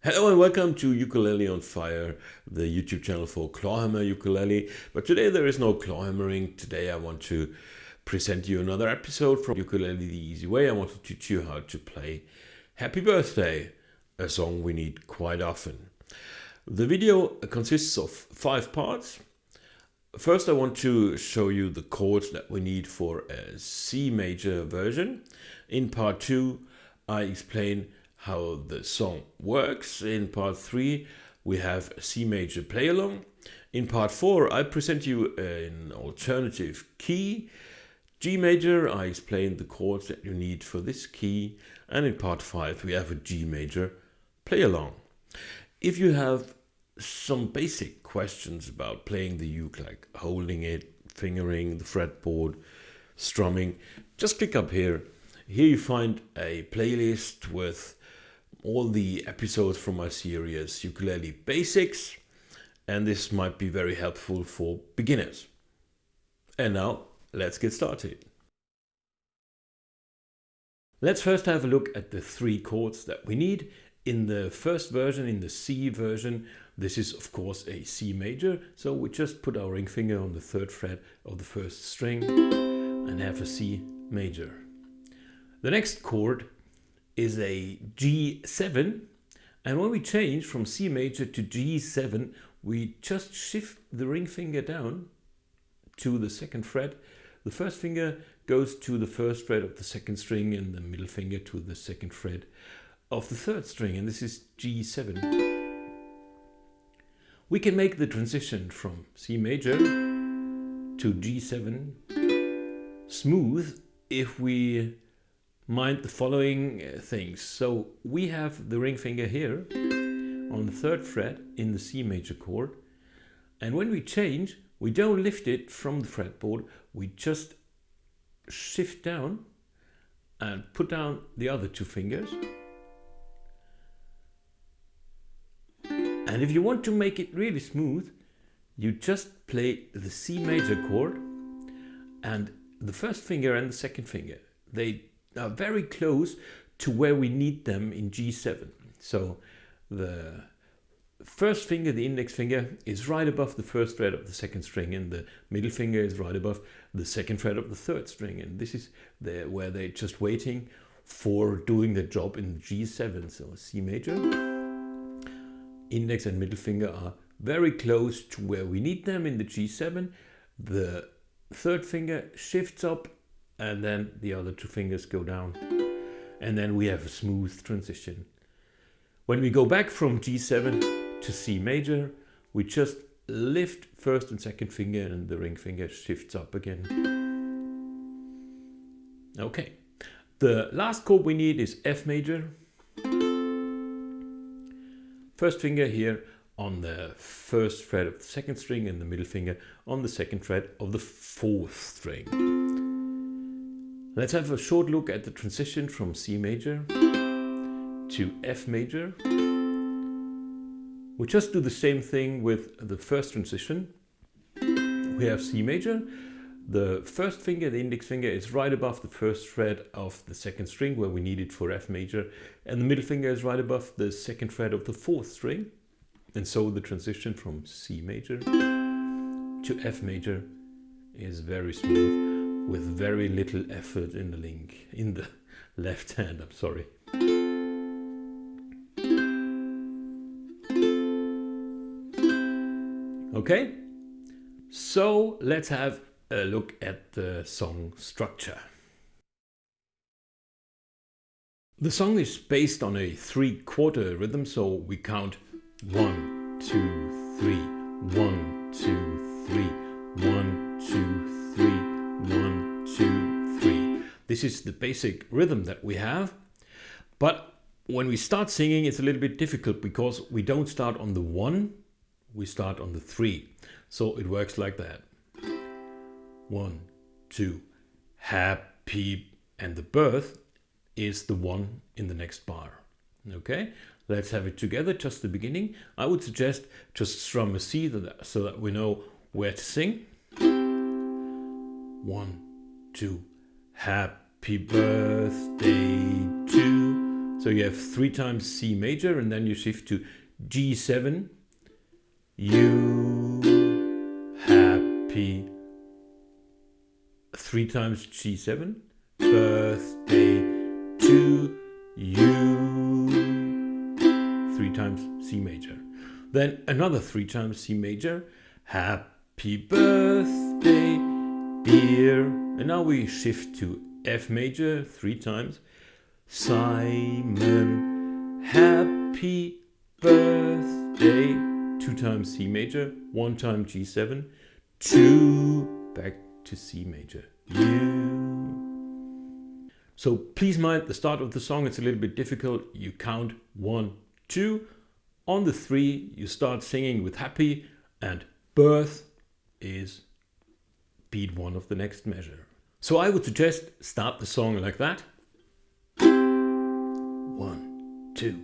Hello and welcome to Ukulele on Fire, the YouTube channel for clawhammer ukulele. But today there is no clawhammering. Today I want to present you another episode from Ukulele the Easy Way. I want to teach you how to play Happy Birthday, a song we need quite often. The video consists of 5 parts. First I want to show you the chords that we need for a C major version. In part 2 I explain how the song works. In part 3 we have a C major play along. In part 4 I present you an alternative key, G major. I explain the chords that you need for this key, and in part 5 we have a G major play along. If you have some basic questions about playing the uke, like holding it, fingering the fretboard, strumming, just click up here. Here you find a playlist with all the episodes from my series Ukulele Basics, and this might be very helpful for beginners. And now let's get started. Let's first have a look at the 3 chords that we need. In the first version, in the C version, this is of course a C major, so we just put our ring finger on the 3rd fret of the 1st string and have a C major. The next chord is a G7, and when we change from C major to G7 we just shift the ring finger down to the 2nd fret. The first finger goes to the 1st fret of the 2nd string and the middle finger to the 2nd fret of the 3rd string, and this is G7. We can make the transition from C major to G7 smooth if we mind the following things. So we have the ring finger here on the 3rd fret in the C major chord, and when we change we don't lift it from the fretboard, we just shift down and put down the other 2 fingers. And if you want to make it really smooth, you just play the C major chord, and the 1st finger and the 2nd finger, they are very close to where we need them in G7. So the 1st finger, the index finger, is right above the 1st fret of the 2nd string, and the middle finger is right above the 2nd fret of the 3rd string, and this is where they're just waiting for doing the job in G7. So C major, index and middle finger are very close to where we need them in the G7. The 3rd finger shifts up, and then the other 2 fingers go down, and then we have a smooth transition. When we go back from G7 to C major, we just lift 1st and 2nd finger, and the ring finger shifts up again. Okay, the last chord we need is F major. 1st finger here on the 1st fret of the 2nd string, and the middle finger on the 2nd fret of the 4th string. Let's have a short look at the transition from C major to F major. We just do the same thing with the first transition. We have C major. The 1st finger, the index finger, is right above the 1st fret of the 2nd string where we need it for F major, and the middle finger is right above the 2nd fret of the 4th string. And so the transition from C major to F major is very smooth, with very little effort in the left hand, I'm sorry. Okay, so let's have a look at the song structure. The song is based on a 3/4 rhythm, so we count 1, 2, 3, 1, 2, 3, 1, 2, 3, 1, 2, 3. This is the basic rhythm that we have, but when we start singing it's a little bit difficult because we don't start on the 1, we start on the 3. So it works like that. 1, 2, happy, and the birth is the 1 in the next bar. Okay, let's have it together, just the beginning. I would suggest just strum a C so that we know where to sing. 1, 2, happy birthday to So you have 3 times C major, and then you shift to G7. You happy. 3 times G7. Birthday to you. 3 times C major. Then another 3 times C major. Happy birthday, dear. And now we shift to F major 3 times. Simon, happy birthday. 2 times C major, 1 time G7, 2 back to C major. You. So please mind the start of the song, it's a little bit difficult. You count 1, 2. On the 3, you start singing with happy, and birth is beat 1 of the next measure. So I would suggest start the song like that. 1, 2.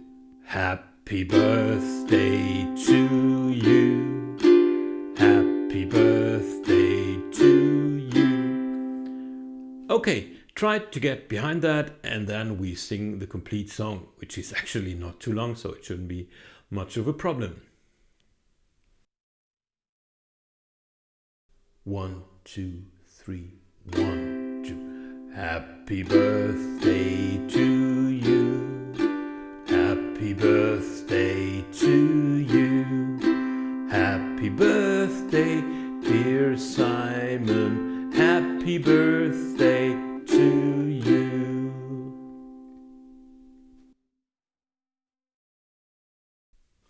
Happy birthday to you. Happy birthday to you. Okay, try to get behind that, and then we sing the complete song, which is actually not too long, so it shouldn't be much of a problem. 1, 2, 3, 1, 2. Happy birthday to you. Happy birthday to you. Happy birthday, dear Simon. Happy birthday to you.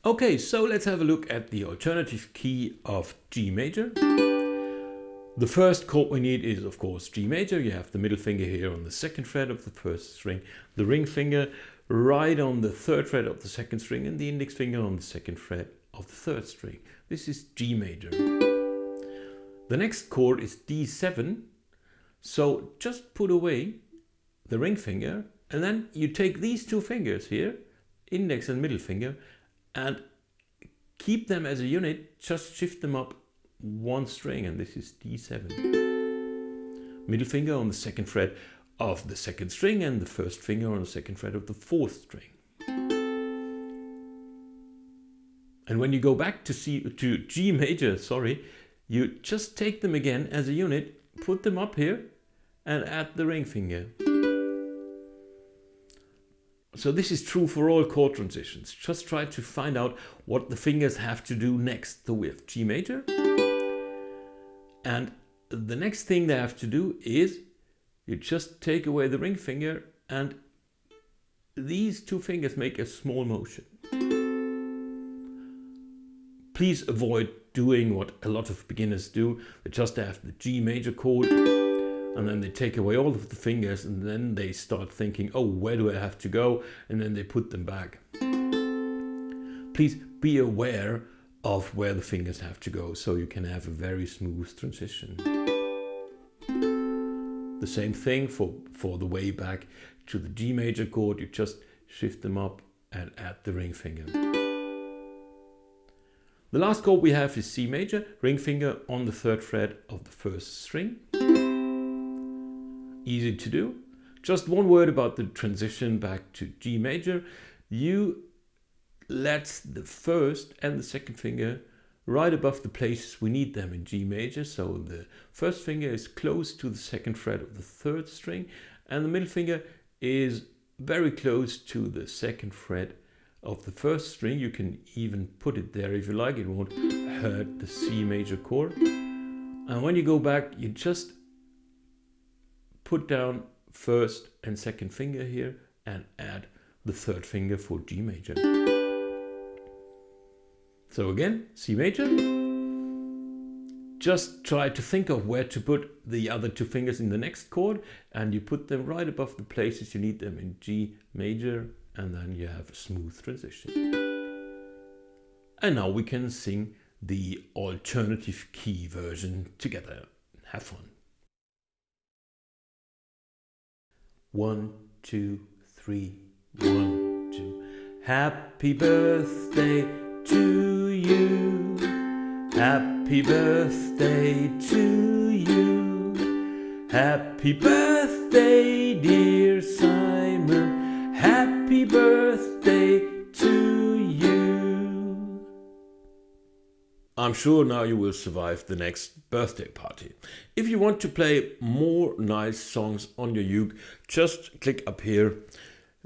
Okay, so let's have a look at the alternative key of G major. The first chord we need is, of course, G major. You have the middle finger here on the 2nd fret of the 1st string, the ring finger right on the 3rd fret of the 2nd string, and the index finger on the 2nd fret of the 3rd string. This is G major. The next chord is D7. So just put away the ring finger, and then you take these 2 fingers here, index and middle finger, and keep them as a unit. Just shift them up 1 string, and this is D7. Middle finger on the 2nd fret of the 2nd string, and the 1st finger on the 2nd fret of the 4th string. And when you go back to G major, you just take them again as a unit, put them up here, and add the ring finger. So this is true for all chord transitions. Just try to find out what the fingers have to do next. So we have G major, and the next thing they have to do is you just take away the ring finger, and these 2 fingers make a small motion. Please avoid doing what a lot of beginners do. They just have the G major chord, and then they take away all of the fingers, and then they start thinking, oh, where do I have to go? And then they put them back. Please be aware of where the fingers have to go, so you can have a very smooth transition. The same thing for the way back to the G major chord. You just shift them up and add the ring finger. The last chord we have is C major, ring finger on the 3rd fret of the 1st string. Easy to do. Just one word about the transition back to G major. You let the 1st and the 2nd finger right above the places we need them in G major. So the 1st finger is close to the 2nd fret of the 3rd string, and the middle finger is very close to the 2nd fret of the 1st string. You can even put it there if you like, it won't hurt the C major chord. And when you go back, you just put down 1st and 2nd finger here and add the 3rd finger for G major. So again, C major. Just try to think of where to put the other 2 fingers in the next chord, and you put them right above the places you need them in G major, and then you have a smooth transition. And now we can sing the alternative key version together. Have fun. 1, 2, 3, 1, 2. Happy birthday to you. Happy birthday to you. Happy birthday, dear Simon. Happy Happy birthday to you. I'm sure now you will survive the next birthday party. If you want to play more nice songs on your uke, just click up here.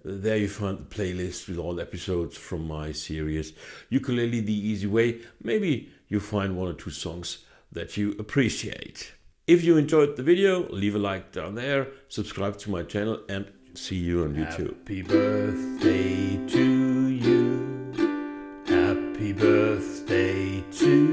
There you find the playlist with all episodes from my series Ukulele the Easy Way. Maybe you find one or two songs that you appreciate. If you enjoyed the video, leave a like down there, subscribe to my channel, and see you on YouTube. Happy birthday to you. Happy birthday to you.